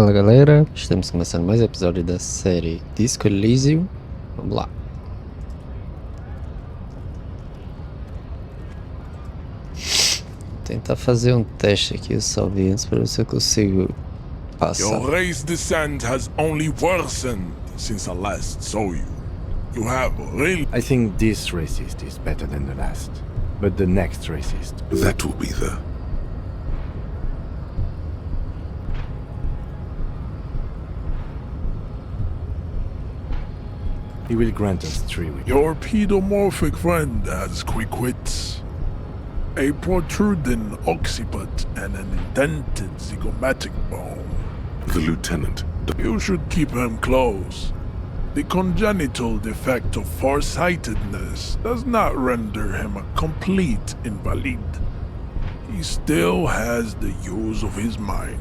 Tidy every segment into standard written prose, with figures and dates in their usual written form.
Fala galera, estamos começando mais um episódio da série Disco Elysium. Vamos lá. Vou tentar fazer um teste aqui, eu salvei antes para ver se eu consigo passar. Your race descent has only worsened since I last saw you. You have really... I think this racist is better than the last, but the next racist... That will be the... He will grant us 3 weeks. Your pedomorphic friend has quick wits. A protruding occiput and an indented zygomatic bone. The lieutenant. You should keep him close. The congenital defect of farsightedness does not render him a complete invalid. He still has the use of his mind.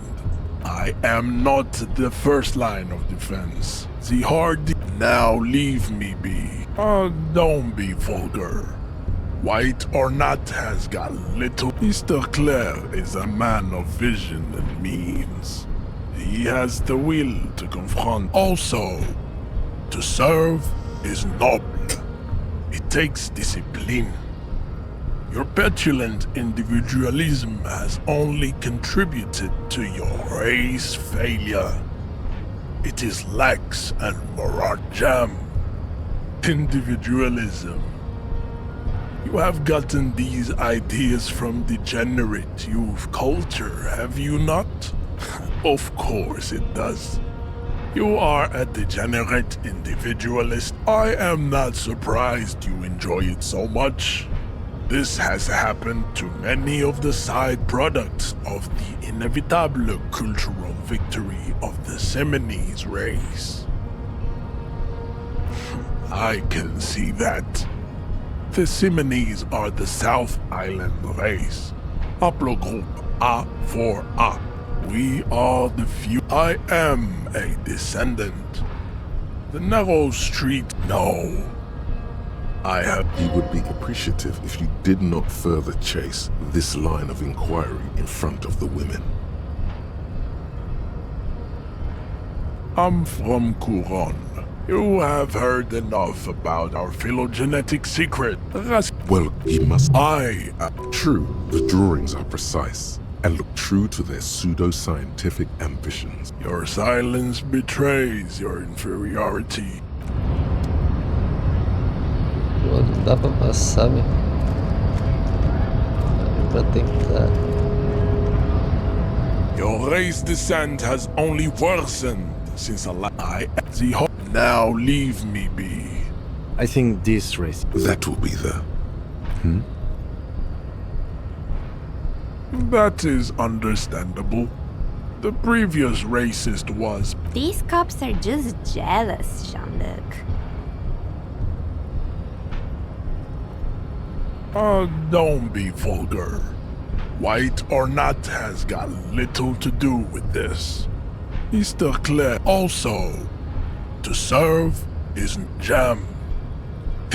I am not the first line of defense. The hard... Now leave me be. Don't be vulgar. White or not has got little... Mr. Clare is a man of vision and means. He has the will to confront. Also, to serve is noble. It takes discipline. Your petulant individualism has only contributed to your race failure. It is lax and moral individualism. You have gotten these ideas from degenerate youth culture, have you not? Of course it does. You are a degenerate individualist. I am not surprised you enjoy it so much. This has happened to many of the side products of the inevitable cultural victory of the Seminoles race. I can see that. The Seminoles are the South Island race. Haplogroup A4A. We are the few. I am a descendant. The narrow street, no. I have... He would be appreciative if you did not further chase this line of inquiry in front of the women. I'm from Couronne. You have heard enough about our phylogenetic secret. Well, he must... True, the drawings are precise and look true to their pseudo-scientific ambitions. Your silence betrays your inferiority. Pô, não dá pra passar, meu. Pra tentar. Your race descent has only worsened since Now leave me be. I think this racist... That will be the... That is understandable. The previous racist was... These cops are just jealous, Jean-Luc. Don't be vulgar. White or not has got little to do with this. Mr. Clare also, to serve isn't jam.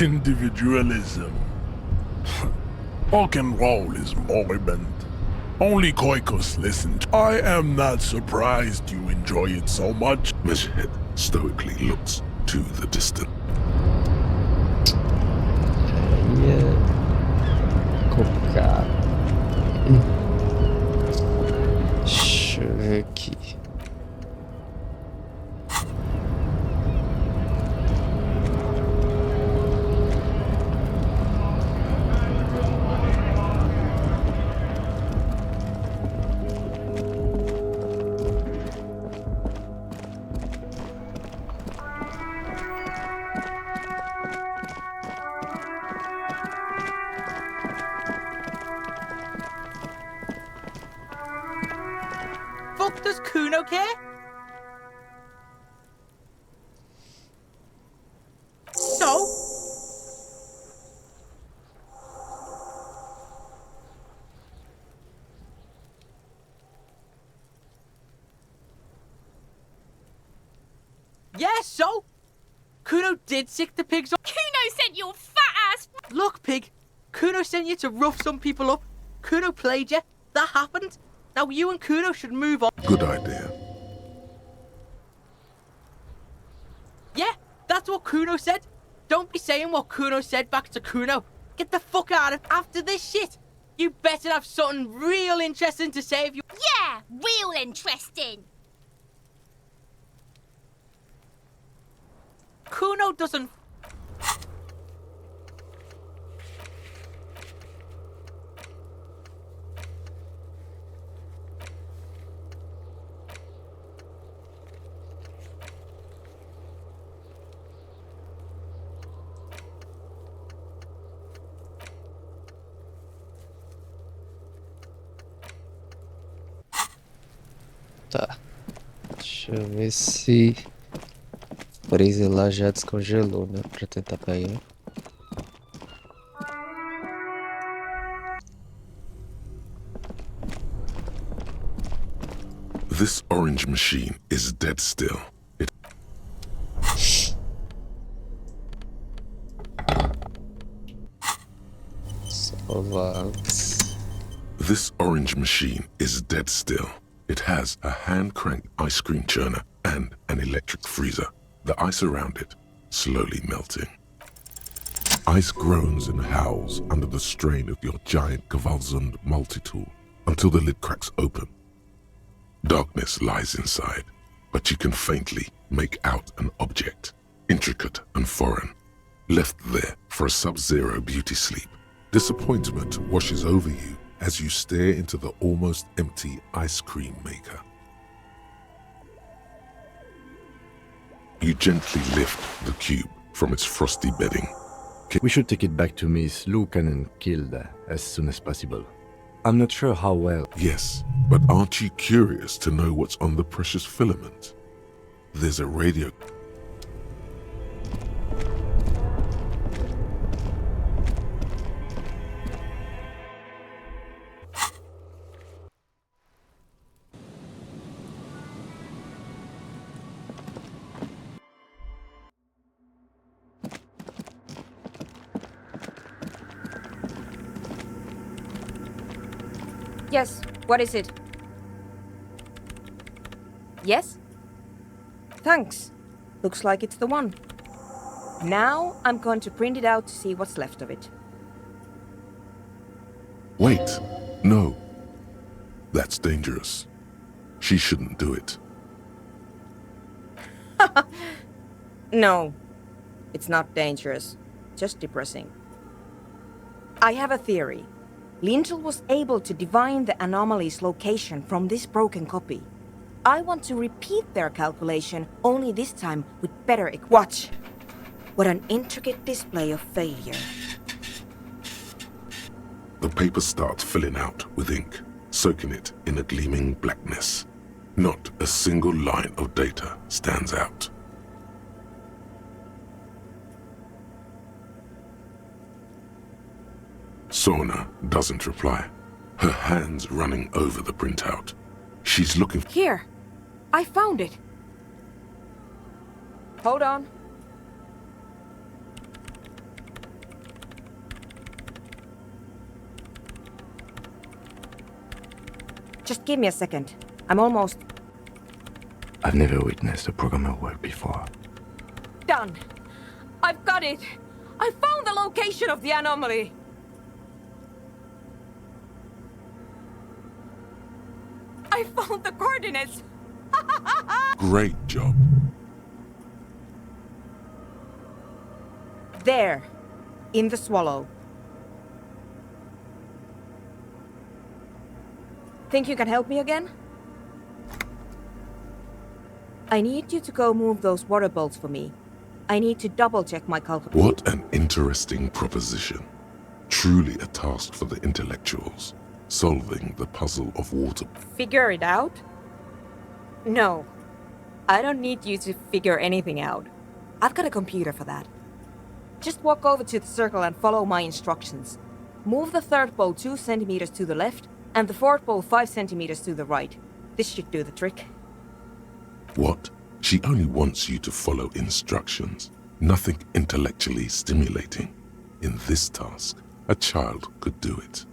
Individualism. Rock and roll is moribund. Only Koikos listen to. I am not surprised you enjoy it so much. Meshhead stoically looks to the distance. Complicado. Deixa eu ver aqui. Fuck does Kuno care? So? Yeah, so? Kuno did sick the pigs up. Kuno sent your fat ass. Look, pig. Kuno sent you to rough some people up. Kuno played you. That happened. Now you and Kuno should move on. Good idea. That's what Kuno said. Don't be saying what Kuno said back to Kuno. Get the fuck out of after this shit. You better have something real interesting to say if you... Yeah, real interesting. Kuno doesn't... Tá. Deixa eu ver se o freezer lá já descongelou, né? Pra tentar pegar. This orange machine is dead still. Salvar. This orange machine is dead still. It has a hand-cranked ice cream churner and an electric freezer. The ice around it slowly melting. Ice groans and howls under the strain of your giant Gewalzund multi-tool until the lid cracks open. Darkness lies inside, but you can faintly make out an object, intricate and foreign, left there for a sub-zero beauty sleep. Disappointment washes over you as you stare into the almost empty ice cream maker. You gently lift the cube from its frosty bedding. We should take it back to Miss Lucan and Kilda as soon as possible. I'm not sure how well. Yes, but aren't you curious to know what's on the precious filament? There's a radio. Yes, what is it? Yes? Thanks. Looks like it's the one. Now I'm going to print it out to see what's left of it. Wait, no. That's dangerous. She shouldn't do it. No, it's not dangerous. Just depressing. I have a theory. Lintel was able to divine the anomaly's location from this broken copy. I want to repeat their calculation, only this time with better watch. What an intricate display of failure. The paper starts filling out with ink, soaking it in a gleaming blackness. Not a single line of data stands out. Soona doesn't reply, her hands running over the printout. She's looking... Here! I found it! Hold on. Just give me a second. I'm almost... I've never witnessed a programmer work before. done! I've got it! I found the location of the anomaly! I found the coordinates! Great job. There, in the swallow. Think you can help me again? I need you to go move those water bolts for me. I need to double-check my calculation. What an interesting proposition. Truly a task for the intellectuals, solving the puzzle of water. Figure it out? No. I don't need you to figure anything out. I've got a computer for that. Just walk over to the circle and follow my instructions. Move the third bolt 2 centimeters to the left, and the fourth bolt 5 centimeters to the right. This should do the trick. What? She only wants you to follow instructions. Nothing intellectually stimulating. In this task, a child could do it.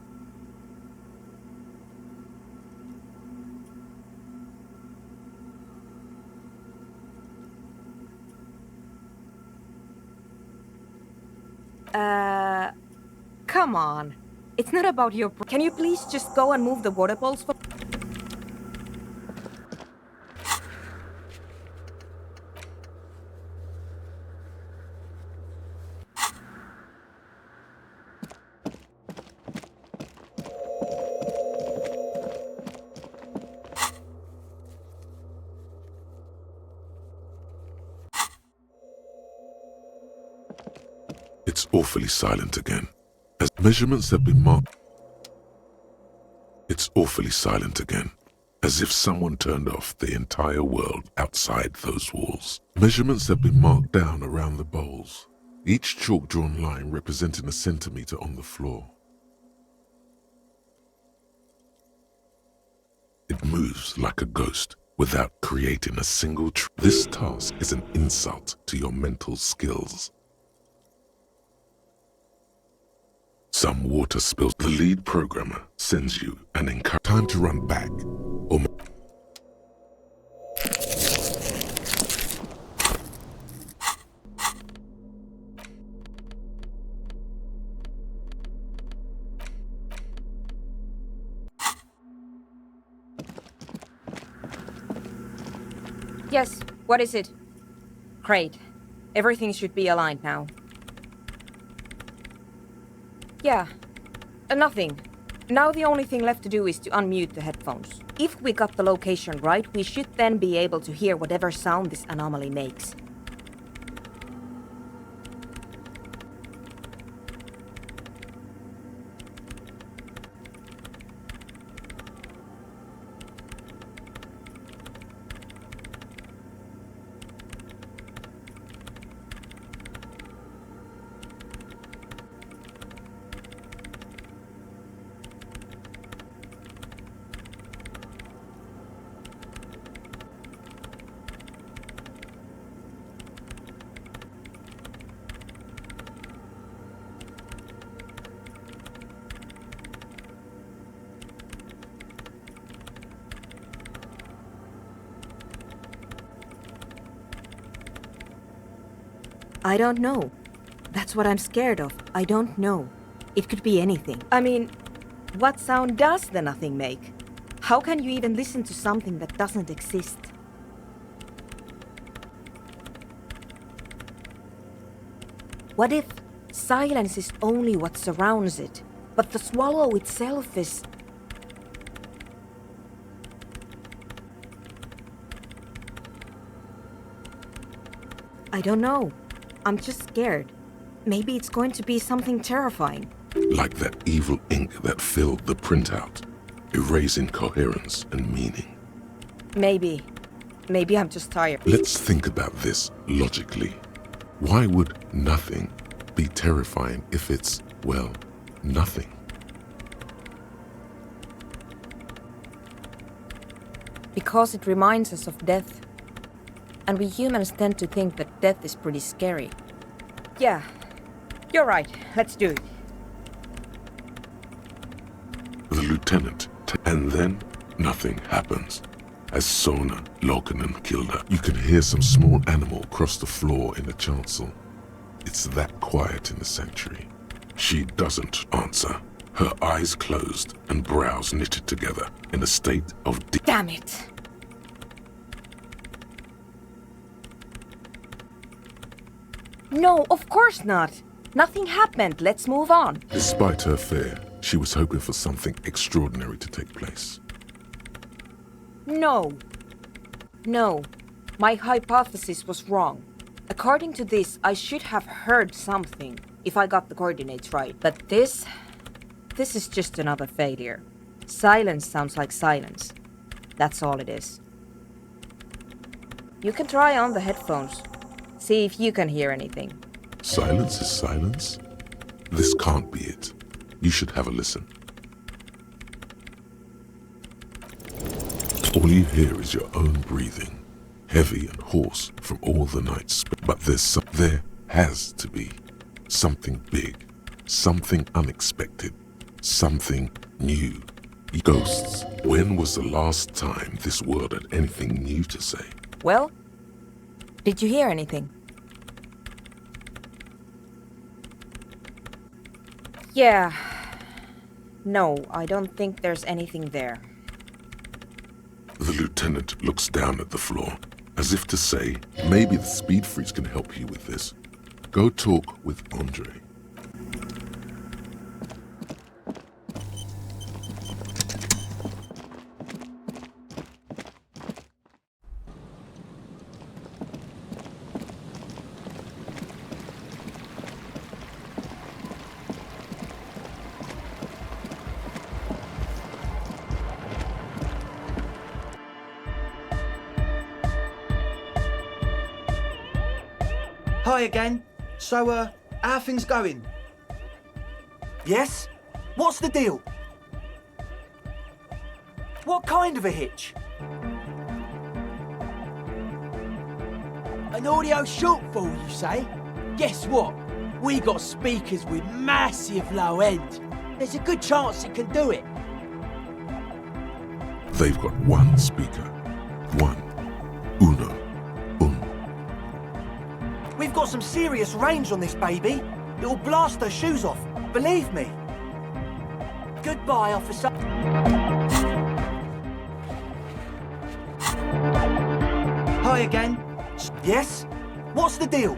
Come on. It's not about your... Can you please just go and move the water bowls for... It's awfully silent again. As measurements have been marked, it's awfully silent again. As if someone turned off the entire world outside those walls. Measurements have been marked down around the bowls, each chalk-drawn line representing a centimeter on the floor. It moves like a ghost without creating a single This task is an insult to your mental skills. Some water spills. The lead programmer sends you an time to run back or Yes, what is it? Great. Everything should be aligned now. Yeah, nothing. Now the only thing left to do is to unmute the headphones. If we got the location right, we should then be able to hear whatever sound this anomaly makes. I don't know. That's what I'm scared of. I don't know. It could be anything. I mean, what sound does the nothing make? How can you even listen to something that doesn't exist? What if silence is only what surrounds it, but the swallow itself is... I don't know. I'm just scared. Maybe it's going to be something terrifying. like that evil ink that filled the printout, erasing coherence and meaning. Maybe. Maybe I'm just tired. Let's think about this logically. Why would nothing be terrifying if it's, well, nothing? Because it reminds us of death. And we humans tend to think that death is pretty scary. Yeah, you're right. Let's do it. The lieutenant, and then nothing happens. As Soona, Vulcan, and killed her, you can hear some small animal cross the floor in the chancel. It's that quiet in the sanctuary. She doesn't answer, her eyes closed and brows knitted together in a state of Damn it! No, of course not. Nothing happened. Let's move on. Despite her fear, she was hoping for something extraordinary to take place. No. No. My hypothesis was wrong. According to this, I should have heard something if I got the coordinates right. But this is just another failure. Silence sounds like silence. That's all it is. You can try on the headphones. See if you can hear anything. Silence is silence? This can't be it. You should have a listen. All you hear is your own breathing, heavy and hoarse from all the nights. But there has to be something big, something unexpected, something new. Ghosts. When was the last time this world had anything new to say? Well, did you hear anything? Yeah. No, I don't think there's anything there. The lieutenant looks down at the floor, as if to say, maybe the speed freeze can help you with this. Go talk with Andre. Hi again. So, how are things going? Yes? What's the deal? What kind of a hitch? An audio shortfall, you say? Guess what? We got speakers with massive low end. There's a good chance it can do it. They've got one speaker. One. Uno. We've got some serious range on this baby. It'll blast her shoes off, believe me. Goodbye, officer. Hi again. Yes? What's the deal?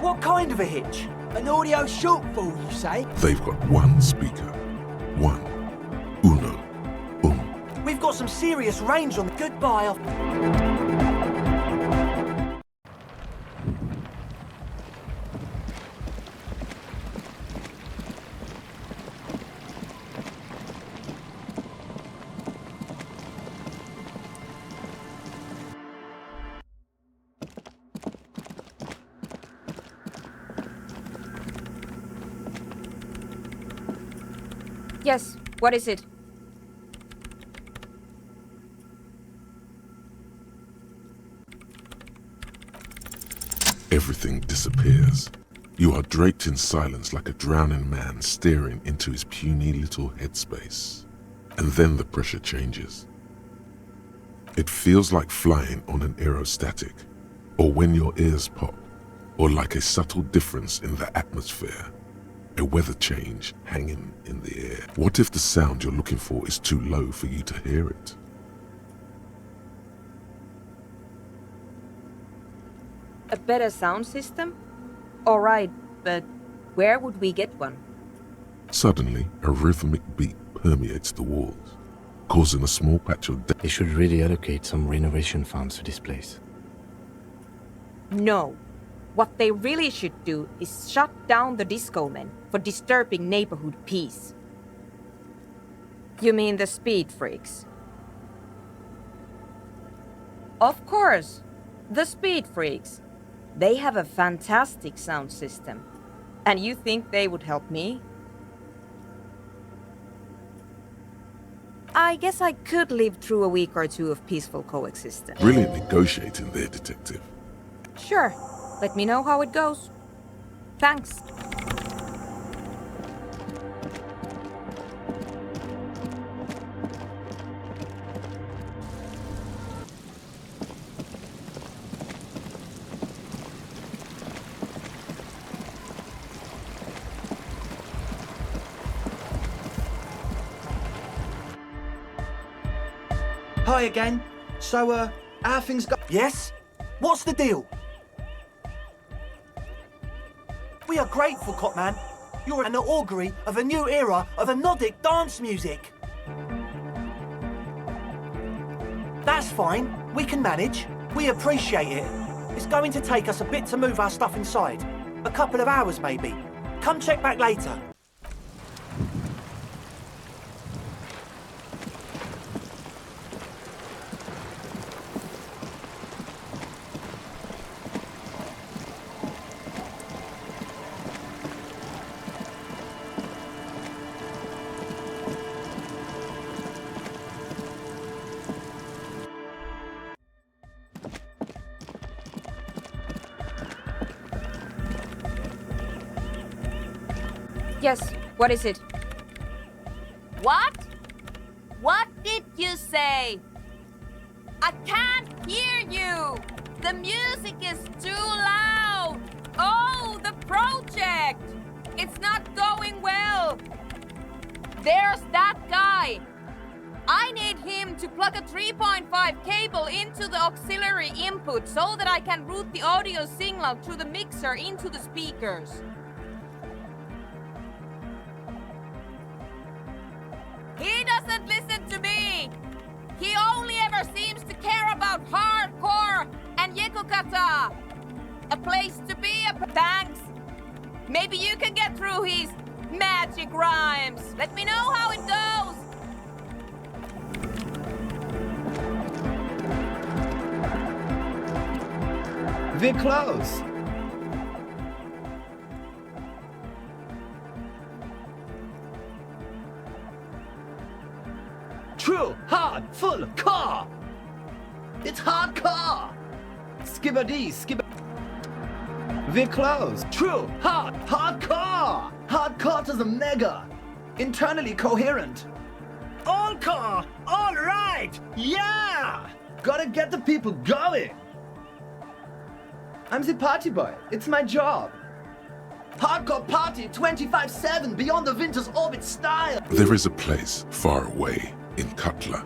What kind of a hitch? An audio shortfall, you say? They've got one speaker. One. Uno. We've got some serious range on the goodbye, officer. Yes, what is it? Everything disappears. You are draped in silence like a drowning man staring into his puny little headspace. And then the pressure changes. It feels like flying on an aerostatic, or when your ears pop, or like a subtle difference in the atmosphere. A weather change hanging in the air. What if the sound you're looking for is too low for you to hear it? A better sound system? Alright, but where would we get one? Suddenly, a rhythmic beat permeates the walls, causing a small patch of They should really allocate some renovation funds to this place. No. What they really should do is shut down the disco men for disturbing neighborhood peace. You mean the speed freaks? Of course, the speed freaks. They have a fantastic sound system. And you think they would help me? I guess I could live through a week or two of peaceful coexistence. brilliant negotiating there, detective. Sure. Let me know how it goes. Thanks. Hi again. So, how are things go? Yes? What's the deal? We are grateful, Copman. You're an augury of a new era of anodic dance music. That's fine. We can manage. We appreciate it. It's going to take us a bit to move our stuff inside. A couple of hours, maybe. Come check back later. Yes, what is it? What? What did you say? I can't hear you! The music is too loud! Oh, the project! It's not going well. There's that guy. I need him to plug a 3.5 cable into the auxiliary input so that I can route the audio signal through the mixer into the speakers. He doesn't listen to me. He only ever seems to care about hardcore and yekukata. A place to be, thanks. Maybe you can get through his magic rhymes. Let me know how it goes. We're close. True, hard, full, car. It's hardcore. Skibbity, skib. We're close. True, hard, hardcore. Hardcore to the mega. Internally coherent. All car, all right. Yeah. Gotta get the people going. I'm the party boy. It's my job. Hardcore party 24/7 beyond the winter's orbit style. There is a place far away in Cutler,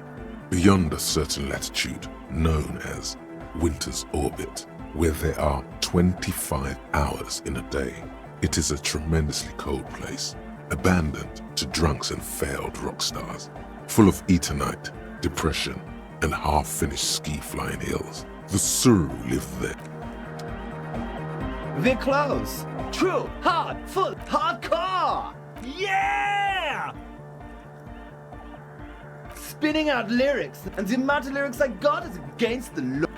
beyond a certain latitude, known as Winter's Orbit, where there are 25 hours in a day. It is a tremendously cold place, abandoned to drunks and failed rock stars, full of eternite, depression, and half-finished ski-flying hills. The Suru live there. We're close. True, hard, full, hardcore. Yeah! Spinning out lyrics, and the amount of lyrics I got is against the law.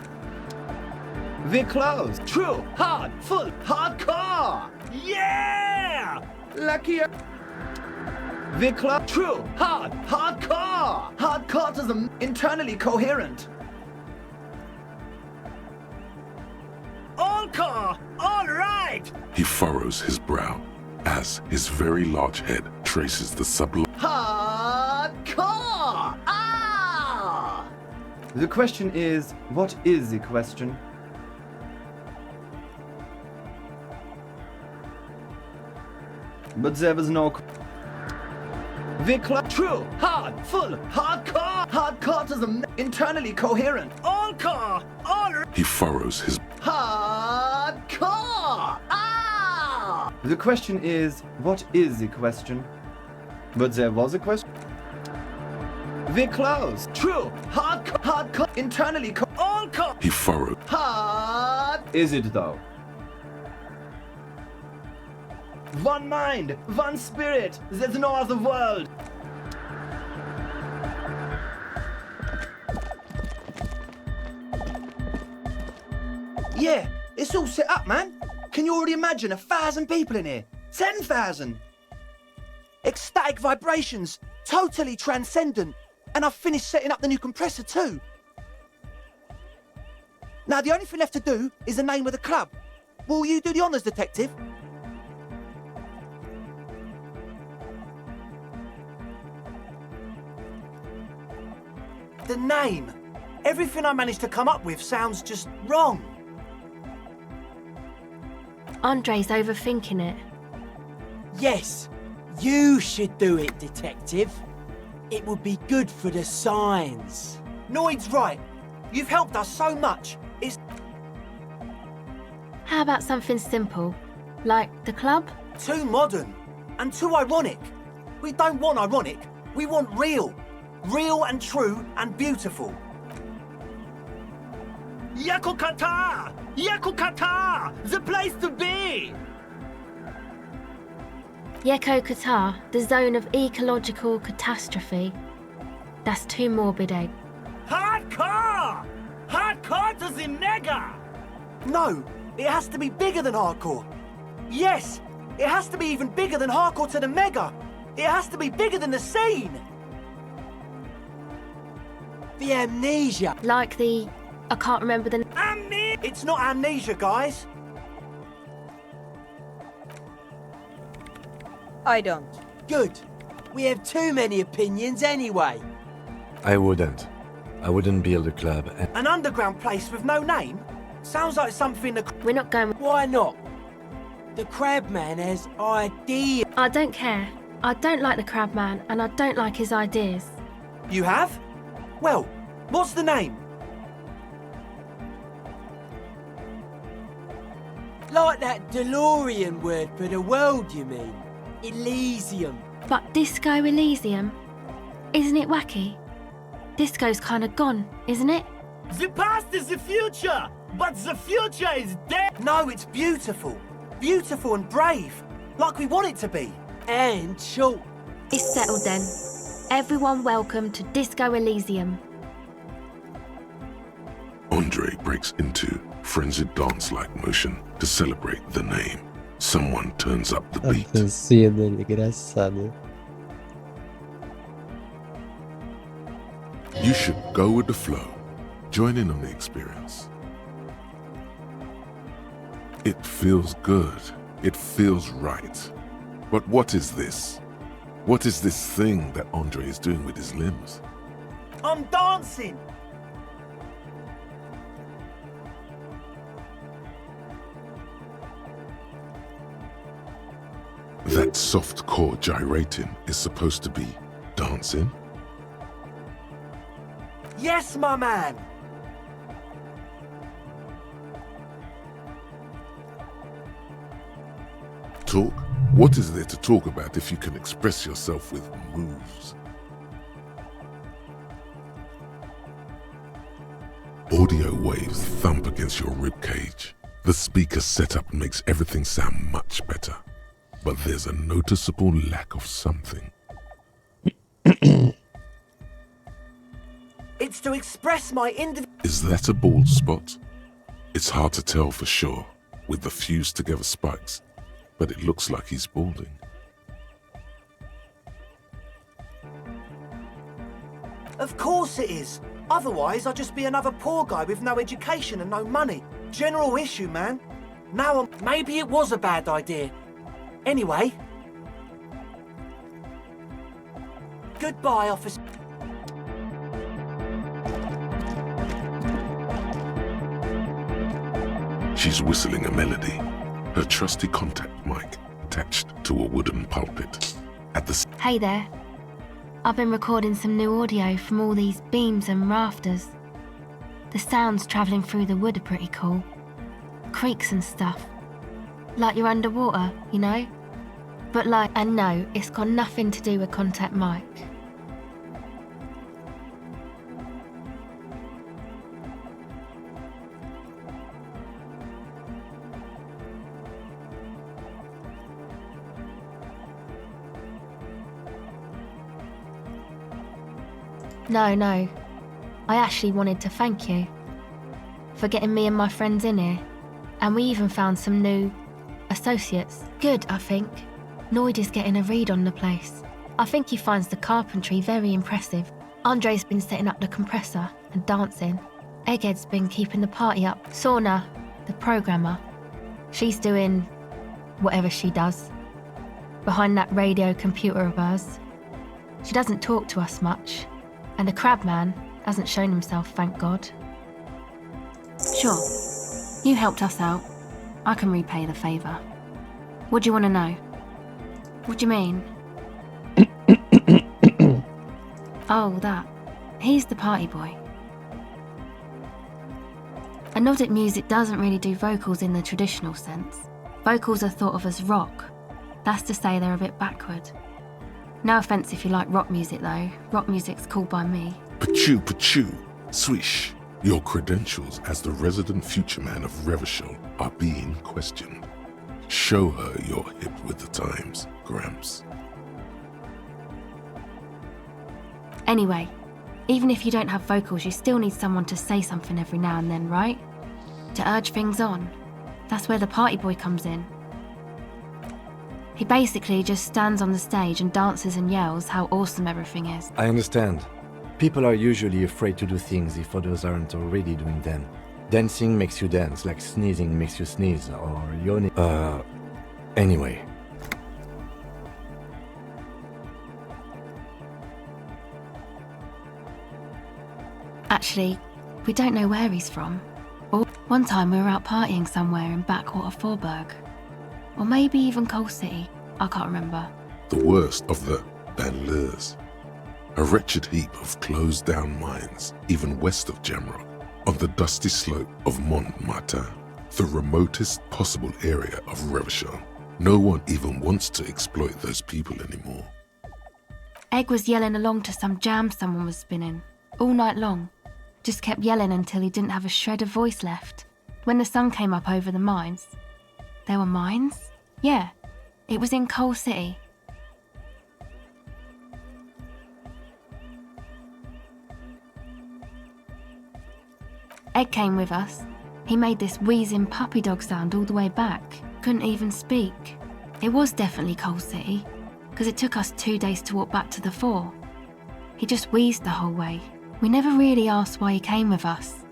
We're close. True, hard, full, hardcore. Yeah! Lucky. We're close. True, hard, hardcore. Hardcore to the internally coherent. All car, all right. He furrows his brow as his very large head traces the sublime. Hardcore! Ah! The question is, what is the question? But there was no. True, hard, full, hardcore, hardcore to the internally coherent. All car, all. He furrows his. Hardcore! Ah! The question is, what is the question? But there was a question. We're close. True. Hardcore. Internally. All core. He furrowed. Hard. Is it though? One mind, one spirit. There's no other world. Yeah, it's all set up, man. Can you already imagine 1,000 people in here? 10,000. Ecstatic vibrations, totally transcendent. And I've finished setting up the new compressor too. Now the only thing left to do is the name of the club. Will you do the honours, detective? The name. Everything I managed to come up with sounds just wrong. Andre's overthinking it. Yes, you should do it, detective. It would be good for the signs. Noid's right. You've helped us so much. It's How about something simple? Like the club? too modern and too ironic. We don't want ironic. We want real. Real and true and beautiful. Yakukata! Yakukata! The place to be! Yeko Qatar, the zone of ecological catastrophe. That's too morbid, eh? Hardcore! Hardcore to the mega! No, it has to be bigger than hardcore. Yes, it has to be even bigger than hardcore to the mega. It has to be bigger than the scene. The amnesia. Like the... I can't remember the... It's not amnesia, guys. I don't. Good. We have too many opinions anyway. I wouldn't build a club. An underground place with no name? Sounds like something the... We're not going... Why not? The Crabman has ideas. I don't care. I don't like the Crabman, and I don't like his ideas. You have? Well, what's the name? Like that DeLorean word for the world, you mean? Elysium. But Disco Elysium? Isn't it wacky? Disco's kinda gone, isn't it? The past is the future, but the future is dead. No, it's beautiful. Beautiful and brave. Like we want it to be. And short. It's settled then. Everyone welcome to Disco Elysium. Andre breaks into frenzied dance-like motion to celebrate the name. Someone turns up the A beat. dancinha dele, engraçada. You should go with the flow. Join in on the experience. It feels good. It feels right. But what is this? What is this thing that Andre is doing with his limbs? I'm dancing. That soft core gyrating is supposed to be dancing? Yes, my man. Talk? What is there to talk about if you can express yourself with moves? Audio waves thump against your ribcage. The speaker setup makes everything sound much better. But there's a noticeable lack of something. It's to express my Is that a bald spot? It's hard to tell for sure with the fused together spikes, but it looks like he's balding. Of course it is. Otherwise, I'd just be another poor guy with no education and no money. General issue, man. Now maybe it was a bad idea. Anyway. Goodbye, officer. She's whistling a melody, her trusty contact mic attached to a wooden pulpit. At the Hey there. I've been recording some new audio from all these beams and rafters. The sounds travelling through the wood are pretty cool. Creaks and stuff. Like you're underwater, you know? But and no, it's got nothing to do with contact mic. No. I actually wanted to thank you for getting me and my friends in here. And we even found some new associates. Good, I think. Noid is getting a read on the place. I think he finds the carpentry very impressive. Andre's been setting up the compressor and dancing. Egghead's been keeping the party up. Soona, the programmer, she's doing whatever she does behind that radio computer of hers. She doesn't talk to us much. And the Crabman hasn't shown himself, thank God. Sure, you helped us out. I can repay the favour. What do you want to know? What do you mean? Oh, that. He's the party boy. Anodic music doesn't really do vocals in the traditional sense. Vocals are thought of as rock. That's to say they're a bit backward. No offence if you like rock music though. Rock music's cool by me. Pachoo, swish. Your credentials as the resident future man of Revachol are being questioned. Show her you're hip with the times, Gramps. Anyway, even if you don't have vocals, you still need someone to say something every now and then, right? To urge things on. That's where the party boy comes in. He basically just stands on the stage and dances and yells how awesome everything is. I understand. People are usually afraid to do things if others aren't already doing them. Dancing makes you dance, like sneezing makes you sneeze, or yawning. Anyway. Actually, we don't know where he's from. One time we were out partying somewhere in backwater Forburg. Or maybe even Coal City. I can't remember. The worst of the banlieues. A wretched heap of closed-down mines, even west of Jamrock, on the dusty slope of Montmartin, the remotest possible area of Revachol. No one even wants to exploit those people anymore. Egg was yelling along to some jam someone was spinning, all night long. Just kept yelling until he didn't have a shred of voice left. When the sun came up over the mines. There were mines? Yeah, it was in Coal City. Egg came with us. He made this wheezing puppy dog sound all the way back. Couldn't even speak. It was definitely Coal City, because it took us 2 days to walk back to the fort. He just wheezed the whole way. We never really asked why he came with us,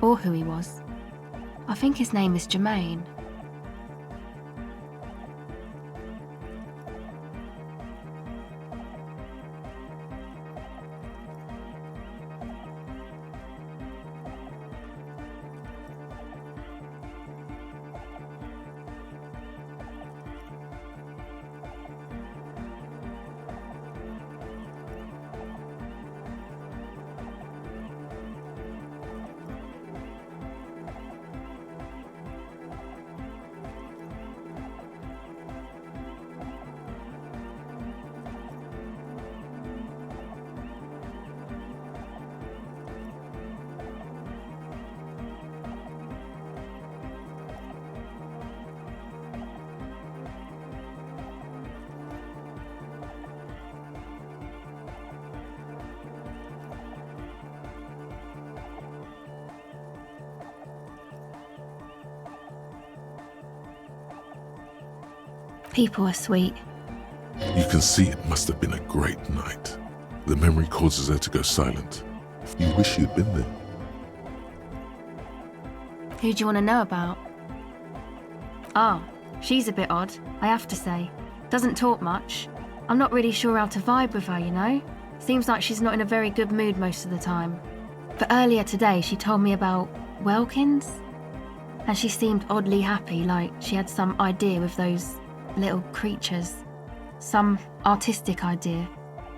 or who he was. I think his name is Jermaine. People are sweet. You can see it must have been a great night. The memory causes her to go silent. You wish you'd been there. Who do you want to know about? Ah, she's a bit odd, I have to say. Doesn't talk much. I'm not really sure how to vibe with her, you know? Seems like she's not in a very good mood most of the time. But earlier today she told me about Welkins, and she seemed oddly happy, like she had some idea with those little creatures. Some artistic idea.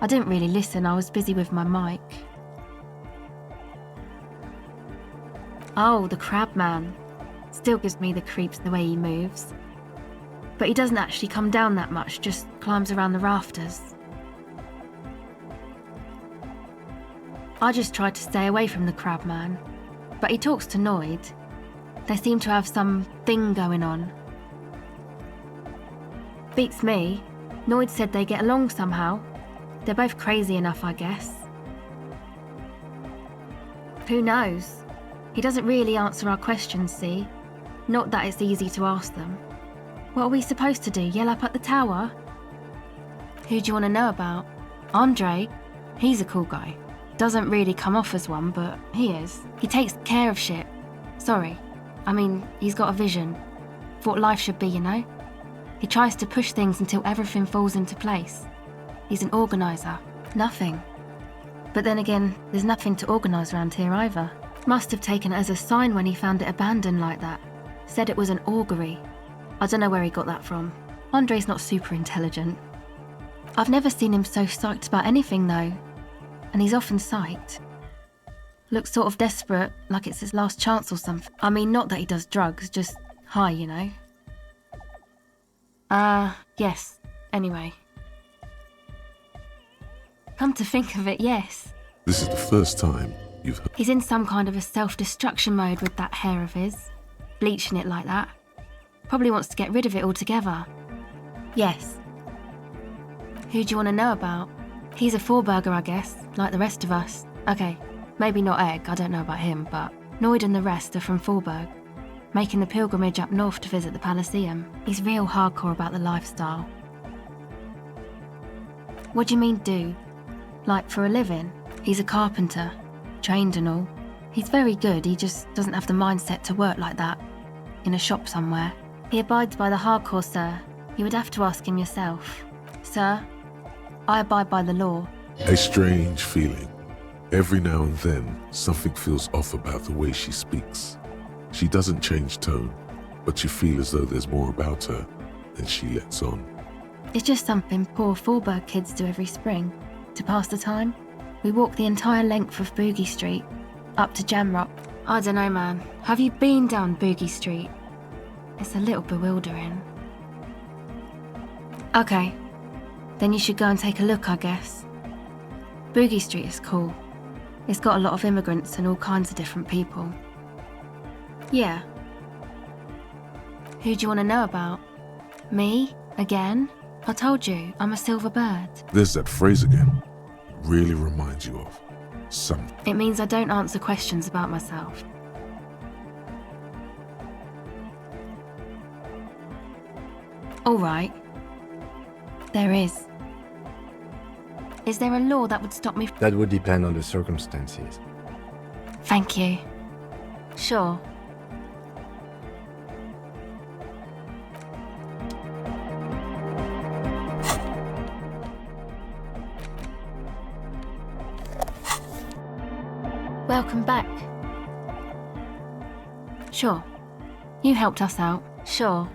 I didn't really listen, I was busy with my mic. Oh, the crab man. Still gives me the creeps the way he moves. But he doesn't actually come down that much, just climbs around the rafters. I just tried to stay away from the crab man, but he talks to Noid. They seem to have some thing going on. Beats me. Noid said they get along somehow. They're both crazy enough, I guess. Who knows? He doesn't really answer our questions, see? Not that it's easy to ask them. What are we supposed to do, yell up at the tower? Who do you want to know about? Andre. He's a cool guy. Doesn't really come off as one, but he is. He takes care of shit. Sorry. I mean, he's got a vision. For what life should be, you know? He tries to push things until everything falls into place. He's an organiser. Nothing. But then again, there's nothing to organise around here either. Must have taken it as a sign when he found it abandoned like that. Said it was an augury. I don't know where he got that from. Andre's not super intelligent. I've never seen him so psyched about anything though. And he's often psyched. Looks sort of desperate, like it's his last chance or something. I mean, not that he does drugs, just high, you know. Yes. Anyway. Come to think of it, yes. This is the first time you've heard. He's in some kind of a self-destruction mode with that hair of his. Bleaching it like that. Probably wants to get rid of it altogether. Yes. Who do you want to know about? He's a four-burger, I guess, like the rest of us. Okay, maybe not Egg, I don't know about him, but Noid and the rest are from Forburg, making the pilgrimage up north to visit the Elysium. He's real hardcore about the lifestyle. What do you mean do? Like for a living? He's a carpenter, trained and all. He's very good, he just doesn't have the mindset to work like that, in a shop somewhere. He abides by the hardcore, sir. You would have to ask him yourself. Sir, I abide by the law. A strange feeling. Every now and then, something feels off about the way she speaks. She doesn't change tone, but you feel as though there's more about her. and she lets on. It's just something poor Fallberg kids do every spring. To pass the time, we walk the entire length of Boogie Street, up to Jamrock. I don't know, man. Have you been down Boogie Street? It's a little bewildering. Okay, then you should go and take a look, I guess. Boogie Street is cool. It's got a lot of immigrants and all kinds of different people. Yeah. Who do you want to know about? Me? Again? I told you, I'm a silver bird. There's that phrase again. Really reminds you of something. It means I don't answer questions about myself. All right. There is. Is there a law that would stop me? That would depend on the circumstances. Thank you. Sure. Welcome back. Sure. You helped us out. Sure.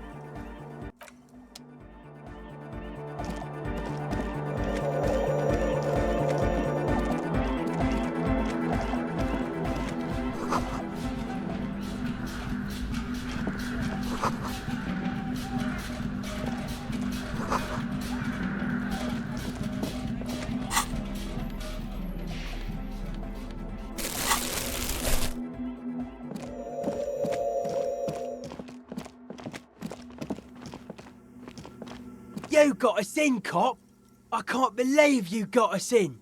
You got us in, cop! I can't believe you got us in!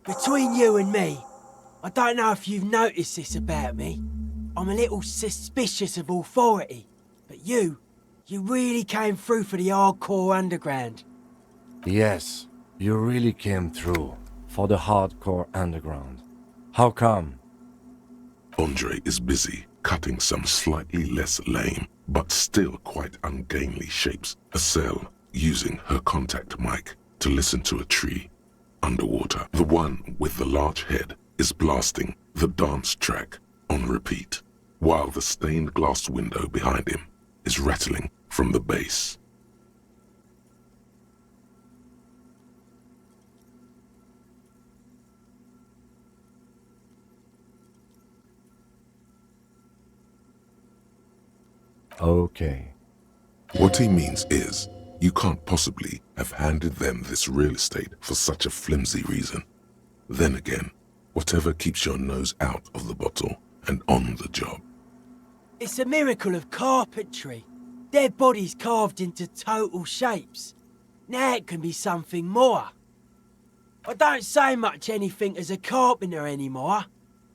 Between you and me, I don't know if you've noticed this about me. I'm a little suspicious of authority, but you really came through for the hardcore underground. Yes, you really came through for the hardcore underground. How come? Andre is busy cutting some slightly less lame, but still quite ungainly shapes, a cell using her contact mic to listen to a tree underwater. The one with the large head is blasting the dance track on repeat, while the stained glass window behind him is rattling from the bass. Okay. What he means is, you can't possibly have handed them this real estate for such a flimsy reason. Then again, whatever keeps your nose out of the bottle and on the job. It's a miracle of carpentry. Their bodies carved into total shapes. Now it can be something more. I don't say much anything as a carpenter anymore.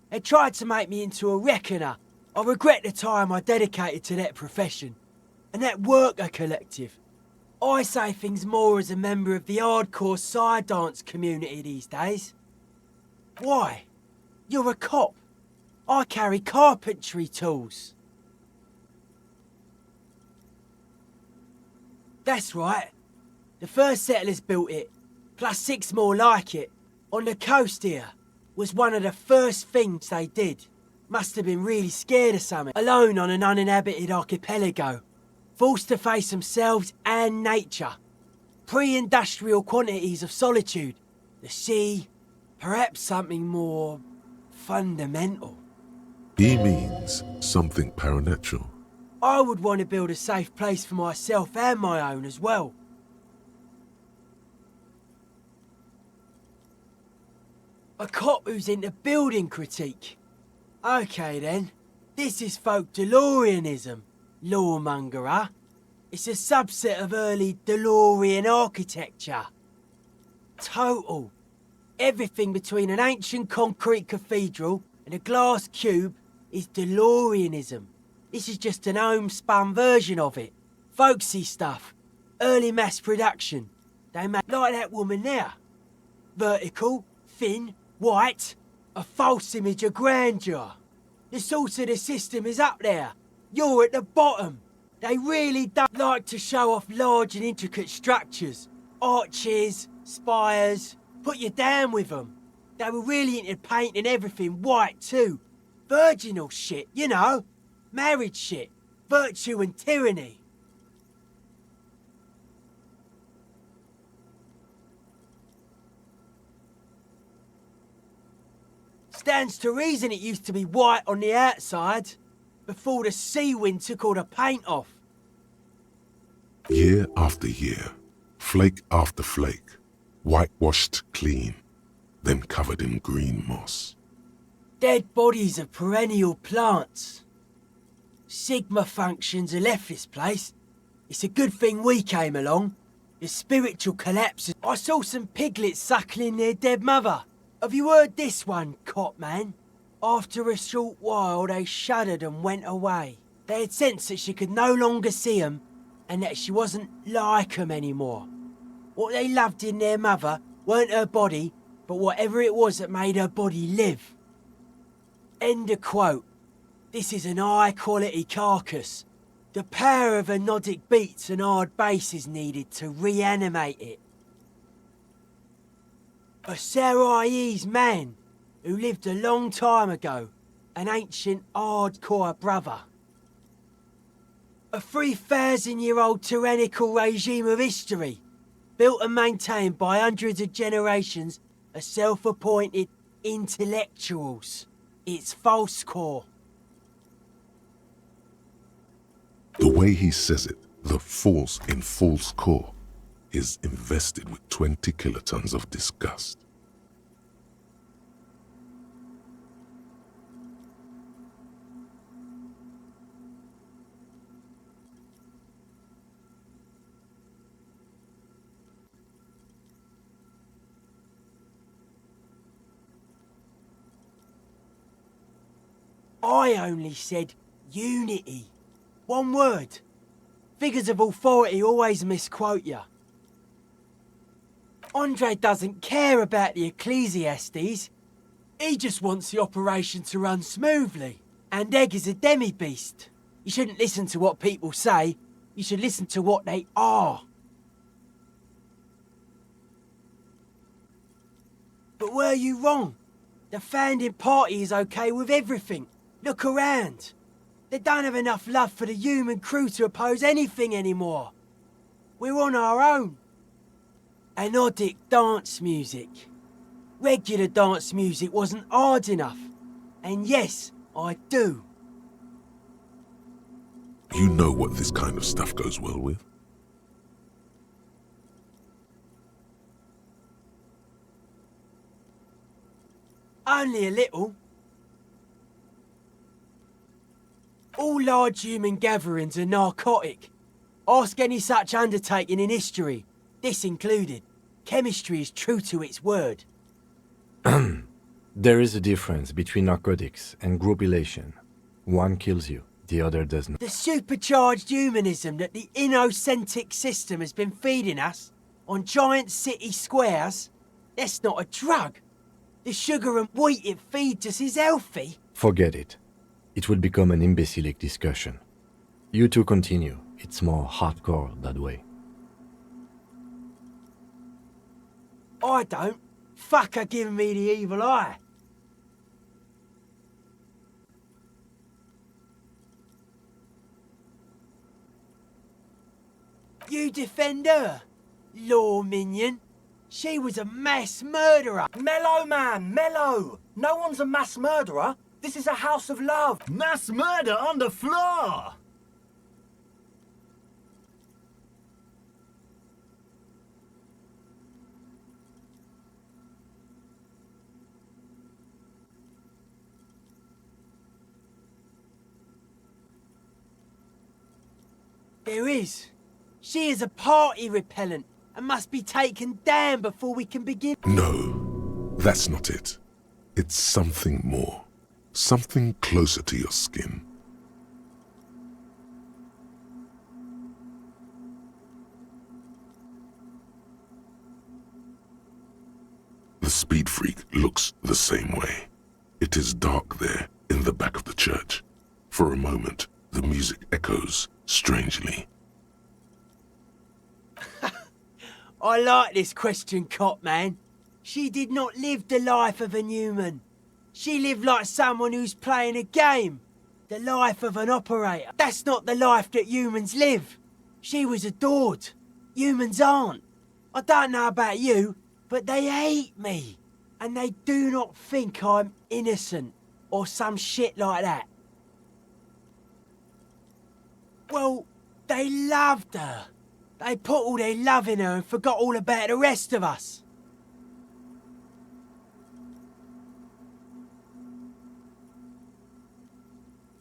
They tried to make me into a reckoner. I regret the time I dedicated to that profession, and that worker collective. I say things more as a member of the hardcore side dance community these days. Why? You're a cop. I carry carpentry tools. That's right. The first settlers built it, plus 6 more like it, on the coast here. Was one of the first things they did. Must have been really scared of something, alone on an uninhabited archipelago, forced to face themselves and nature. Pre-industrial quantities of solitude, the sea, perhaps something more fundamental. He means something paranatural. I would want to build a safe place for myself and my own as well. A cop who's into building critique. Okay then, this is folk DeLoreanism, lawmongerer. It's a subset of early DeLorean architecture. Total. Everything between an ancient concrete cathedral and a glass cube is DeLoreanism. This is just an homespun version of it. Folksy stuff. Early mass production. They make like that woman there. Vertical, thin, white. A false image of grandeur. The source of the system is up there. You're at the bottom. They really don't like to show off large and intricate structures. Arches, spires. Put you down with them. They were really into painting everything white too. Virginal shit, you know. marriage shit, virtue and tyranny. Stands to reason it used to be white on the outside, before the sea wind took all the paint off. Year after year, flake after flake, whitewashed clean, then covered in green moss. Dead bodies of perennial plants. Sigma functions have left this place. It's a good thing we came along. The spiritual collapse. I saw some piglets suckling their dead mother. Have you heard this one, Cop Man? After a short while, they shuddered and went away. They had sensed that she could no longer see them, and that she wasn't like them anymore. What they loved in their mother weren't her body, but whatever it was that made her body live. End of quote. This is an high-quality carcass. The power of anodic beats and hard bass is needed to reanimate it. A Sarais man who lived a long time ago, an ancient hardcore brother. A 3,000-year-old tyrannical regime of history, built and maintained by hundreds of generations of self-appointed intellectuals. It's false core. The way he says it, the force in false core, is invested with 20 kilotons of disgust. I only said unity. One word. Figures of authority always misquote you. Andre doesn't care about the Ecclesiastes. He just wants the operation to run smoothly. And Egg is a demi-beast. You shouldn't listen to what people say. You should listen to what they are. But were you wrong? The founding party is okay with everything. Look around. They don't have enough love for the human crew to oppose anything anymore. We're on our own. Anodic dance music. Regular dance music wasn't hard enough. And yes, I do. You know what this kind of stuff goes well with? Only a little. All large human gatherings are narcotic. Ask any such undertaking in history, this included. Chemistry is true to its word. There is a difference between narcotics and group elation. One kills you, the other does not. The supercharged humanism that the innocentic system has been feeding us on giant city squares, that's not a drug. The sugar and wheat it feeds us is healthy. Forget it. It will become an imbecilic discussion. You two continue. It's more hardcore that way. I don't. Fucker giving me the evil eye. You defend her, law minion. She was a mass murderer. Mellow, man, mellow. No one's a mass murderer. This is a house of love. Mass murder on the floor! There is. She is a party repellent and must be taken down before we can begin. No, that's not it. It's something more. Something closer to your skin. The speed freak looks the same way. It is dark there in the back of the church. For a moment, the music echoes strangely. I like this question, Cop Man. She did not live the life of a human. She lived like someone who's playing a game. The life of an operator. That's not the life that humans live. She was adored. Humans aren't. I don't know about you, but they hate me. And they do not think I'm innocent or some shit like that. Well, they loved her. They put all their love in her and forgot all about the rest of us.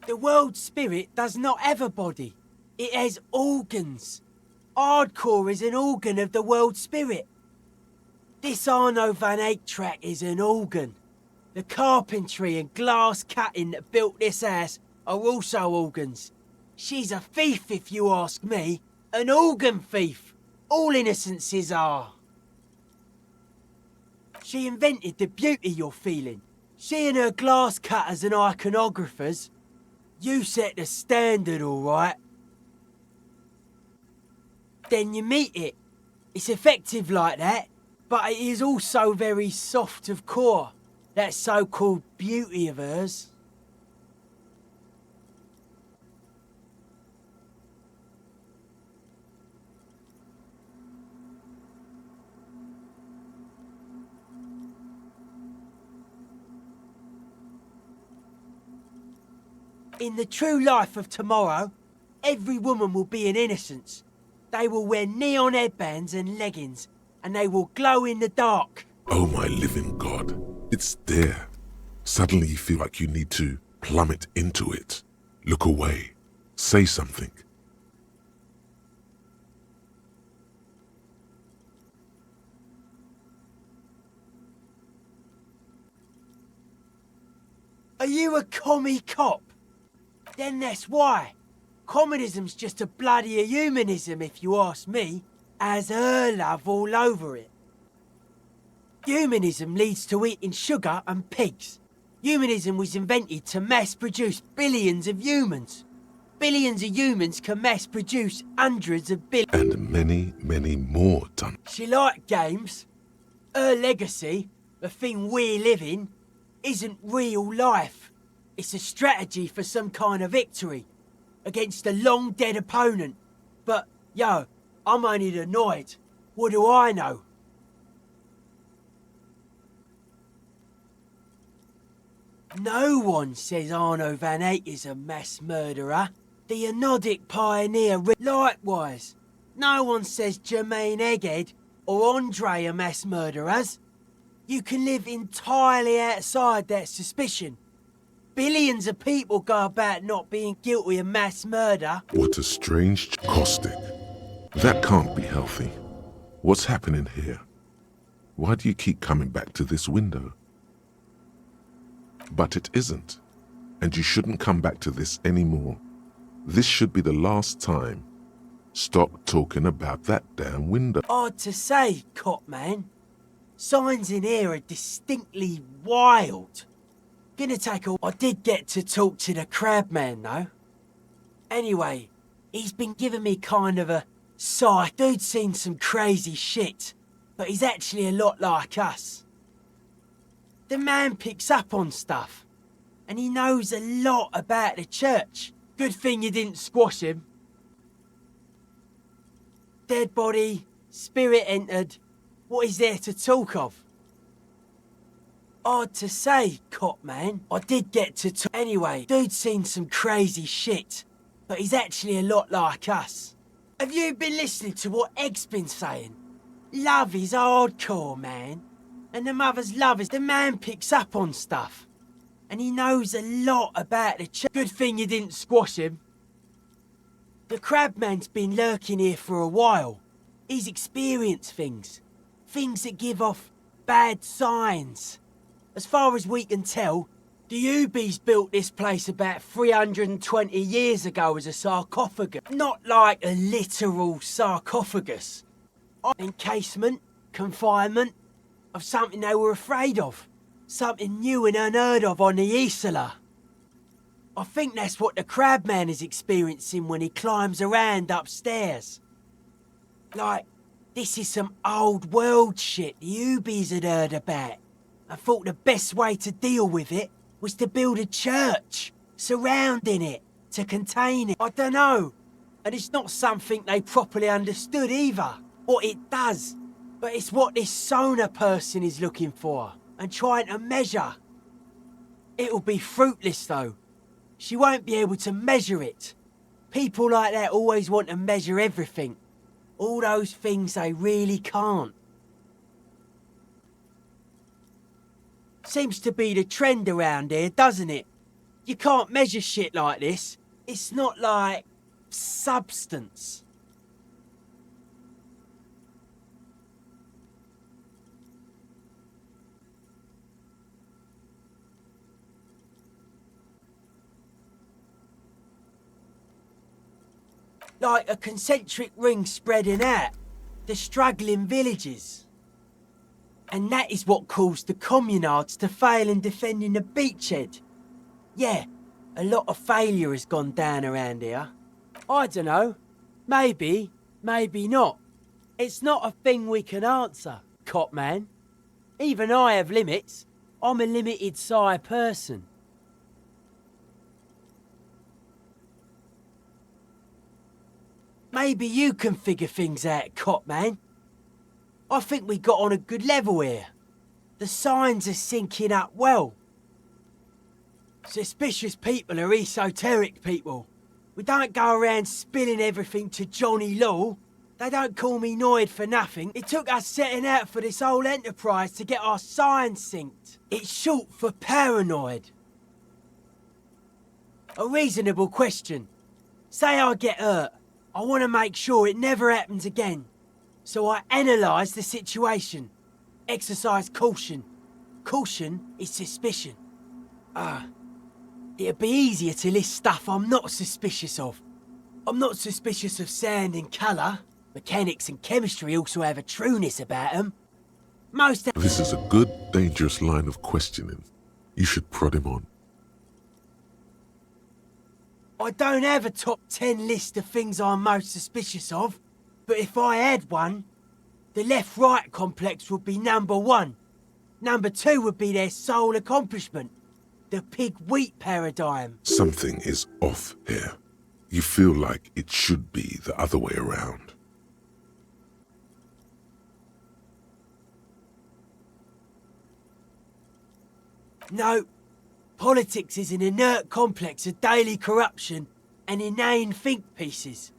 The world spirit does not have a body. It has organs. Hardcore is an organ of the world spirit. This Arno van Eyck track is an organ. The carpentry and glass cutting that built this house are also organs. She's a thief, if you ask me. An organ thief. All innocences are. She invented the beauty you're feeling. She and her glass cutters and iconographers. You set the standard, all right. Then you meet it. It's effective like that, but it is also very soft of core. That so-called beauty of hers. In the true life of tomorrow, every woman will be an innocence. They will wear neon headbands and leggings, and they will glow in the dark. Oh my living God, it's there. Suddenly you feel like you need to plummet into it. Look away. Say something. Are you a commie cop? Then that's why. Communism's just a bloodier humanism, if you ask me, has her love all over it. Humanism leads to eating sugar and pigs. Humanism was invented to mass-produce billions of humans. Billions of humans can mass-produce hundreds of billions. And many, many more done. She liked games. Her legacy, the thing we live in, isn't real life. It's a strategy for some kind of victory against a long-dead opponent. But, yo, I'm only annoyed. What do I know? No one says Arno van Eyck is a mass murderer. The Anodic pioneer. Likewise, no one says Jermaine Egghead or Andre are mass murderers. You can live entirely outside that suspicion. Billions of people go about not being guilty of mass murder. What a strange caustic. That can't be healthy. What's happening here? Why do you keep coming back to this window? But it isn't. And you shouldn't come back to this anymore. This should be the last time. Stop talking about that damn window. Hard to say, cop man. Signs in here are distinctly wild. Gonna take a... I did get to talk to the crab man, though. Anyway, he's been giving me kind of a sigh. Dude's seen some crazy shit, but he's actually a lot like us. The man picks up on stuff, and he knows a lot about the church. Good thing you didn't squash him. Dead body, spirit entered. What is there to talk of? Hard to say, cop man. I did get to talk. Anyway, dude's seen some crazy shit, but he's actually a lot like us. Have you been listening to what Egg's been saying? Love is hardcore, man. And the mother's love is... The man picks up on stuff. And he knows a lot about the church. Good thing you didn't squash him. The crabman's been lurking here for a while. He's experienced things. Things that give off bad signs. As far as we can tell, the Ubies built this place about 320 years ago as a sarcophagus. Not like a literal sarcophagus. Encasement, confinement, of something they were afraid of. Something new and unheard of on the Isla. I think that's what the crabman is experiencing when he climbs around upstairs. Like, this is some old world shit the Ubies had heard about. I thought the best way to deal with it was to build a church. surrounding it, to contain it. I don't know. And it's not something they properly understood either, what it does. But it's what this Soona person is looking for, and trying to measure. It'll be fruitless though. She won't be able to measure it. People like that always want to measure everything. All those things they really can't. Seems to be the trend around here, doesn't it? You can't measure shit like this. It's not like substance. Like a concentric ring spreading out, the struggling villages. And that is what caused the communards to fail in defending the beachhead. Yeah, a lot of failure has gone down around here. I don't know. Maybe, maybe not. It's not a thing we can answer, cop man. Even I have limits. I'm a limited size person. Maybe you can figure things out, cop man. I think we got on a good level here. The signs are syncing up well. Suspicious people are esoteric people. We don't go around spilling everything to Johnny Law. They don't call me Noid for nothing. It took us setting out for this whole enterprise to get our signs synced. It's short for paranoid. A reasonable question. Say I get hurt. I want to make sure it never happens again. So I analyse the situation. Exercise caution. Caution is suspicion. It'd be easier to list stuff I'm not suspicious of. I'm not suspicious of sound and colour. Mechanics and chemistry also have a trueness about them. This is a good, dangerous line of questioning. You should prod him on. I don't have a top 10 list of things I'm most suspicious of, but if I had one, the left-right complex would be number 1. Number 2 would be their sole accomplishment, the pig-wheat paradigm. Something is off here. You feel like it should be the other way around. No, politics is an inert complex of daily corruption and inane think pieces.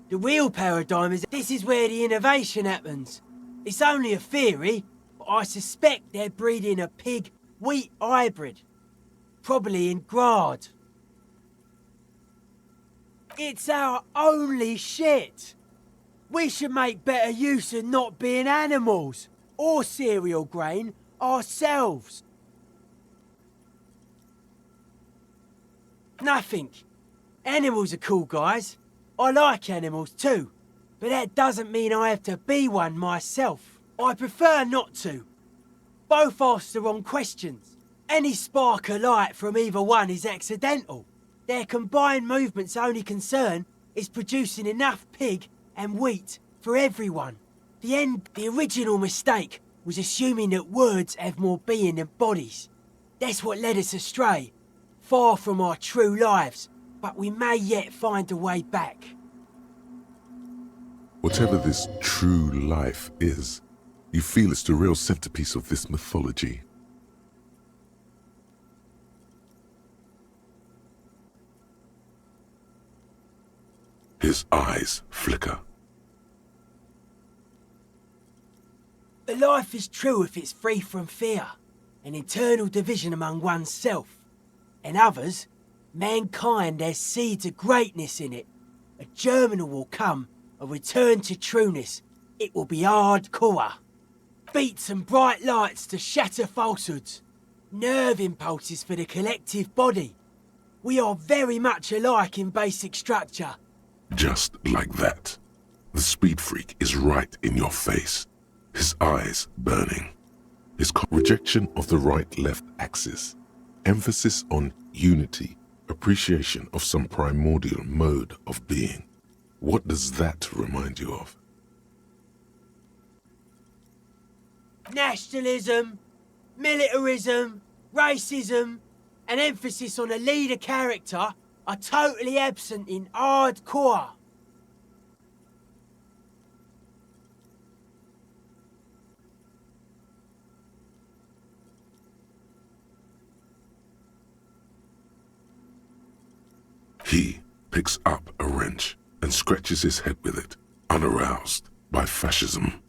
The real paradigm is this is where the innovation happens. It's only a theory, but I suspect they're breeding a pig-wheat hybrid. Probably in Grad. It's our only shit. We should make better use of not being animals or cereal grain ourselves. Nothing. Animals are cool, guys. I like animals too, but that doesn't mean I have to be one myself. I prefer not to. Both ask the wrong questions. Any spark of light from either one is accidental. Their combined movement's only concern is producing enough pig and wheat for everyone. The original mistake was assuming that words have more being than bodies. That's what led us astray. Far from our true lives, but we may yet find a way back. Whatever this true life is, you feel it's the real centerpiece of this mythology. His eyes flicker. The life is true if it's free from fear, an internal division among oneself. And others, mankind has seeds of greatness in it. A germinal will come, a return to trueness. It will be hardcore. Beats and bright lights to shatter falsehoods. Nerve impulses for the collective body. We are very much alike in basic structure. Just like that. The speed freak is right in your face. His eyes burning. His rejection of the right-left axis. Emphasis on unity, appreciation of some primordial mode of being. What does that remind you of? Nationalism, militarism, racism, and emphasis on a leader character are totally absent in hardcore. He picks up a wrench and scratches his head with it, unaroused by fascism.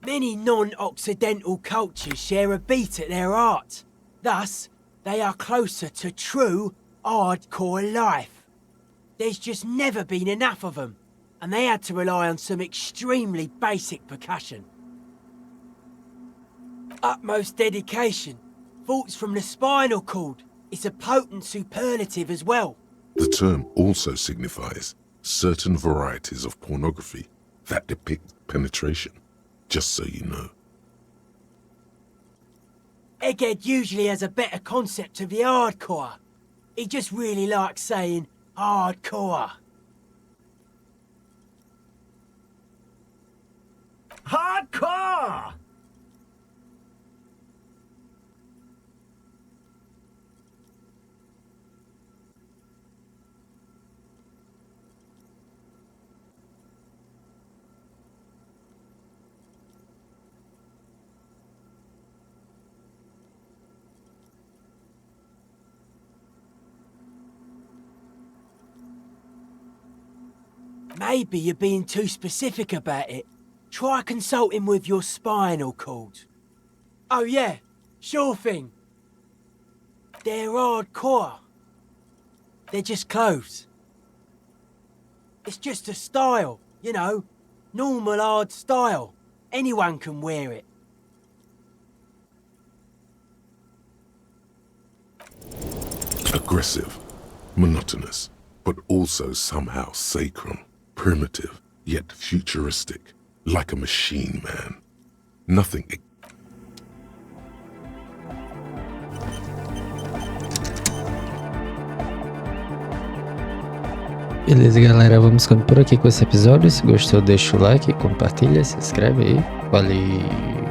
Many non-Occidental cultures share a beat at their art. Thus, they are closer to true, hardcore life. There's just never been enough of them, and they had to rely on some extremely basic percussion. Utmost dedication, thoughts from the spinal cord, is a potent superlative as well. The term also signifies certain varieties of pornography that depict penetration, just so you know. Egghead usually has a better concept of the hardcore. He just really likes saying hardcore. Hardcore! Maybe you're being too specific about it. Try consulting with your spinal cord. Oh yeah, sure thing. They're hardcore. They're just clothes. It's just a style, you know. Normal hard style. Anyone can wear it. Aggressive, monotonous, but also somehow sacrum. Primitive, yet futuristic, like a machine man. Nothing. Beleza, galera, vamos ficando por aqui com esse episódio. Se gostou, deixa o like, compartilha, se inscreve aí. Valeu!